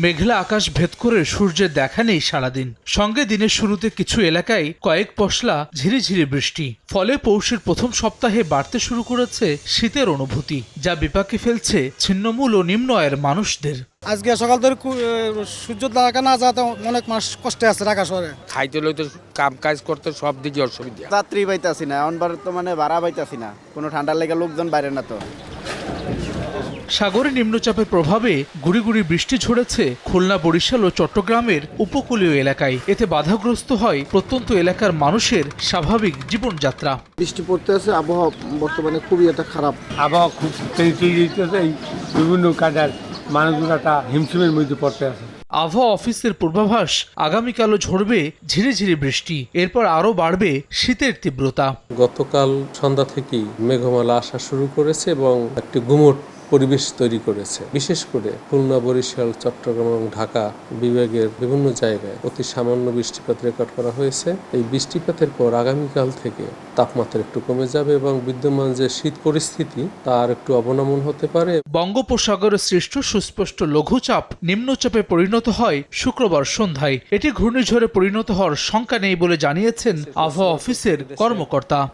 মেঘলা আকাশ ভেদ করে সূর্যের দেখা নেই সারাদিন। সঙ্গে দিনের শুরুতে কিছু এলাকায় কয়েক পশলা ঝিরিঝিরি বৃষ্টি। ফলে পৌষের প্রথম সপ্তাহে বাড়তে শুরু করেছে শীতের অনুভূতি, যা বিপাকে ফেলছে ছিন্নমূল ও নিম্ন আয়ের মানুষদের। আজকে সকাল ধরে সূর্য দেখা না যাতে অনেক মাস কষ্টে আছে ঢাকা শহরে। খাইতে লইতে কাম কাজ করতে সব দিকে অসুবিধা। যাত্রী পাইতাছি না, এখন বর্তমানে ভাড়া পাইতাছি না, কোনো ঠান্ডার লেগে লোকজন বাইরে না তো। সাগরে নিম্নচাপের প্রভাবে গুড়ি গুড়ি বৃষ্টি ঝরেছে খুলনা, বরিশাল ও চট্টগ্রামের উপকূলীয় এলাকায়। এতে বাধাগ্রস্ত হয় প্রত্যন্ত এলাকার মানুষের স্বাভাবিক জীবনযাত্রা। বৃষ্টি পড়তে আছে, আবহাওয়া বর্তমানে খুবই একটা খারাপ। আবহাওয়া খুব তেড়িতেছে, এই বিভিন্ন কাজের মানুষগুলো একটা হিমশিমের মধ্যে পড়তে আছে। আবহাওয়া অফিসের পূর্বাভাস, আগামীকালও ঝরবে ঝিরিঝিরি বৃষ্টি, এরপর আরও বাড়বে শীতের তীব্রতা। গতকাল সন্ধ্যা থেকেই মেঘমালা আসা শুরু করেছে এবং একটি গুমট পরিবেশ তৈরি করেছে। বিশেষ করে খুলনা, বরিশাল, চট্টগ্রাম এবং ঢাকা বিভাগের বিভিন্ন জায়গায় অতি সামান্য বৃষ্টিপাত রেকর্ড করা হয়েছে। এই বৃষ্টিপাতের পর আগামীকাল থেকে তাপমাত্রা একটু কমে যাবে এবং বিদ্যমান যে শীত পরিস্থিতি তার একটু অবনমন হতে পারে। বঙ্গোপসাগরে সৃষ্ট সুস্পষ্ট লঘুচাপ নিম্নচাপে পরিণত হয় শুক্রবার সন্ধ্যায়। এটি ঘূর্ণিঝড়ে পরিণত হওয়ার শঙ্কা নেই বলে জানিয়েছেন আবহাওয়া অফিসের কর্মকর্তা।